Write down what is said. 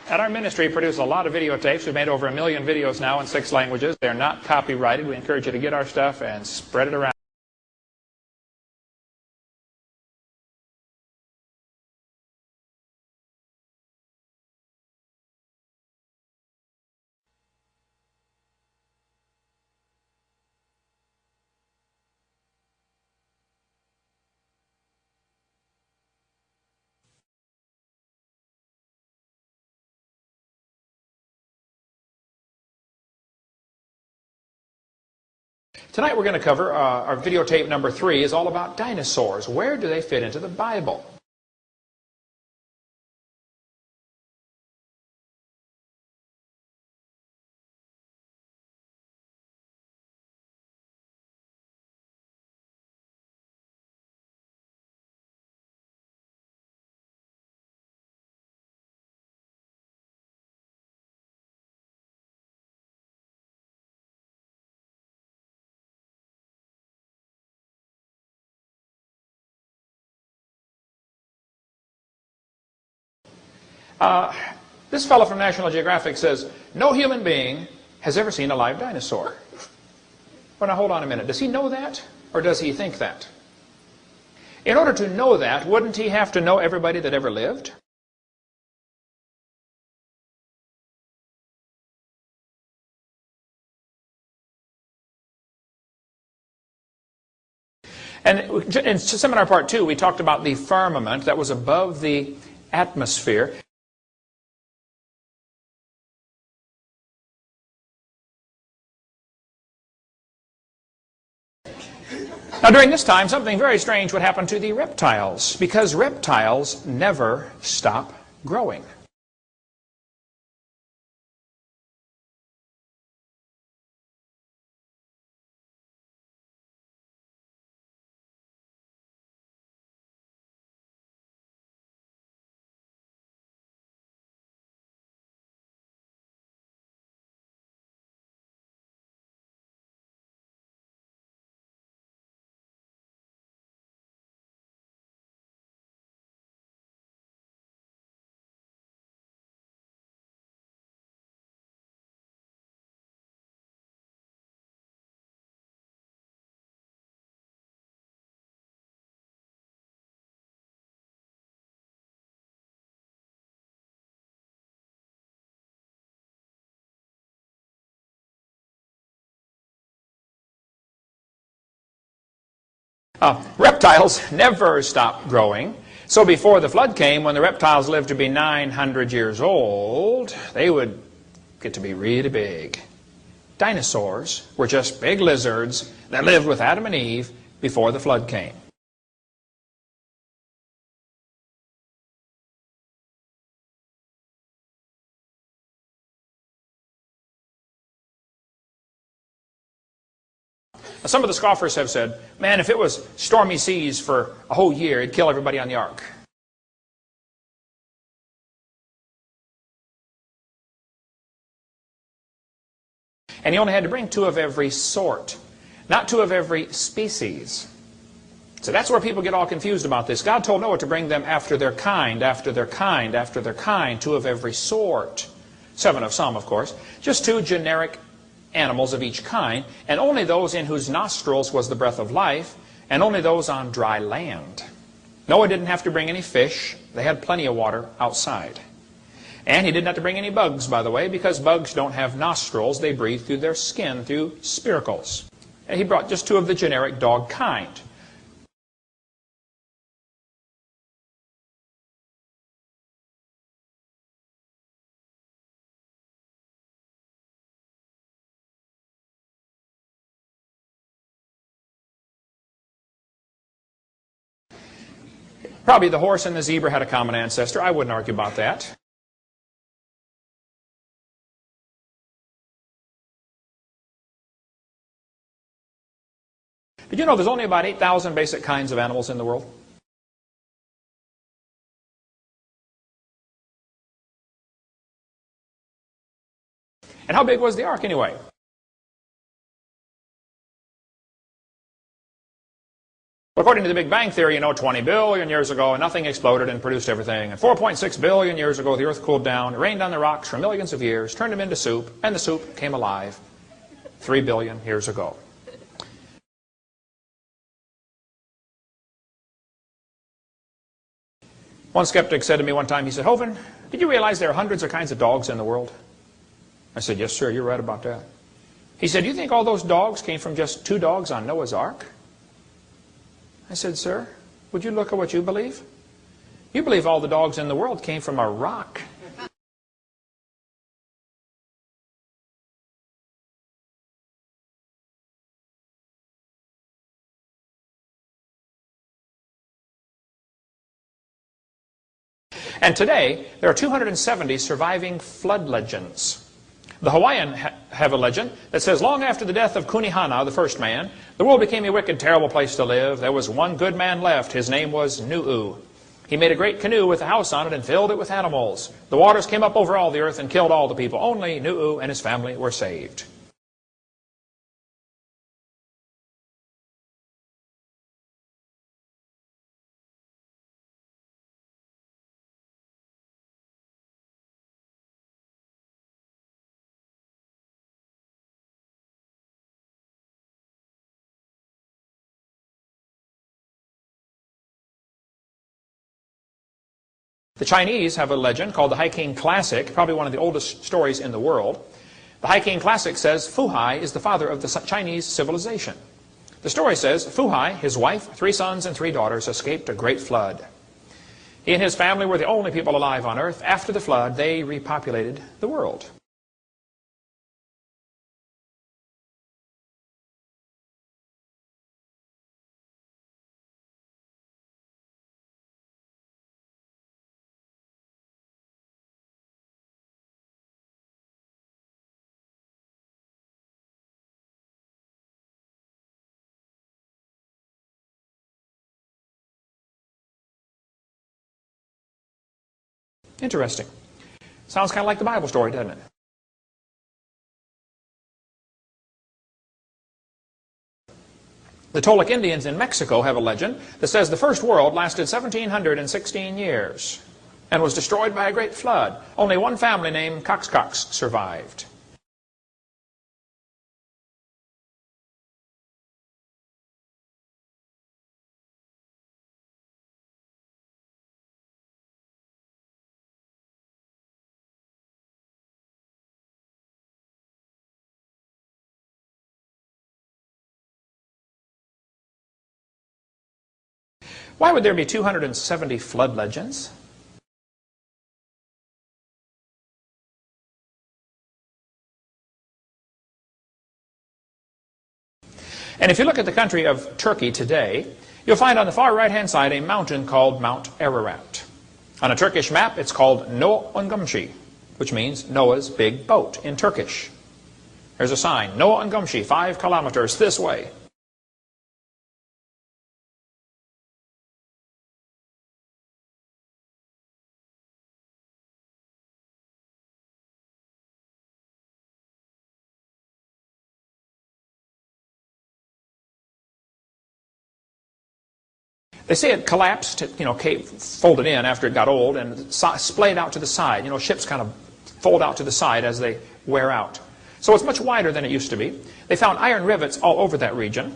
At our ministry, we produce a lot of videotapes. We've made over 1 million videos now in 6 languages. They're not copyrighted. We encourage you to get our stuff and spread it around. Tonight we're going to cover our videotape number 3 is all about dinosaurs. Where do they fit into the Bible? This fellow from National Geographic says, no human being has ever seen a live dinosaur. Well, now hold on a minute. Does he know that, or does he think that? In order to know that, wouldn't he have to know everybody that ever lived? And in seminar part 2, we talked about the firmament that was above the atmosphere. Now, during this time, something very strange would happen to the reptiles, because reptiles never stop growing. Reptiles never stop growing. So before the flood came, when the reptiles lived to be 900 years old, they would get to be really big. Dinosaurs were just big lizards that lived with Adam and Eve before the flood came. Some of the scoffers have said, man, if it was stormy seas for a whole year, it'd kill everybody on the ark. And he only had to bring 2 of every sort, not 2 of every species. So that's where people get all confused about this. God told Noah to bring them after their kind, after their kind, after their kind, 2 of every sort. 7 of some, of course. Just 2 generic animals of each kind, and only those in whose nostrils was the breath of life, and only those on dry land. Noah didn't have to bring any fish. They had plenty of water outside. And he didn't have to bring any bugs, by the way, because bugs don't have nostrils. They breathe through their skin, through spiracles. And he brought just 2 of the generic dog kind. Probably the horse and the zebra had a common ancestor. I wouldn't argue about that. Did you know there's only about 8,000 basic kinds of animals in the world? And how big was the ark, anyway? Well, according to the Big Bang Theory, 20 billion years ago, nothing exploded and produced everything. And 4.6 billion years ago, the Earth cooled down, it rained on the rocks for millions of years, turned them into soup, and the soup came alive 3 billion years ago. One skeptic said to me one time, he said, "Hovind, did you realize there are hundreds of kinds of dogs in the world?" I said, "Yes, sir, you're right about that." He said, "Do you think all those dogs came from just 2 dogs on Noah's Ark?" I said, "Sir, would you look at what you believe? You believe all the dogs in the world came from a rock." And today, there are 270 surviving flood legends. The Hawaiian have a legend that says, long after the death of Kunihana, the first man, the world became a wicked, terrible place to live. There was one good man left. His name was Nu'u. He made a great canoe with a house on it and filled it with animals. The waters came up over all the earth and killed all the people. Only Nu'u and his family were saved. The Chinese have a legend called the Hiking Classic, probably one of the oldest stories in the world. The Hiking Classic says Fuhai is the father of the Chinese civilization. The story says Fuhai, his wife, 3 sons and 3 daughters escaped a great flood. He and his family were the only people alive on earth. After the flood, they repopulated the world. Interesting. Sounds kind of like the Bible story, doesn't it? The Toltec Indians in Mexico have a legend that says the first world lasted 1,716 years and was destroyed by a great flood. Only one family named Coxcox survived. Why would there be 270 flood legends? And if you look at the country of Turkey today, you'll find on the far right-hand side a mountain called Mount Ararat. On a Turkish map, it's called No Ungumshi, which means Noah's big boat in Turkish. There's a sign, No Ungumshi, 5 kilometers this way. They say it collapsed, folded in after it got old and splayed out to the side. Ships kind of fold out to the side as they wear out. So it's much wider than it used to be. They found iron rivets all over that region.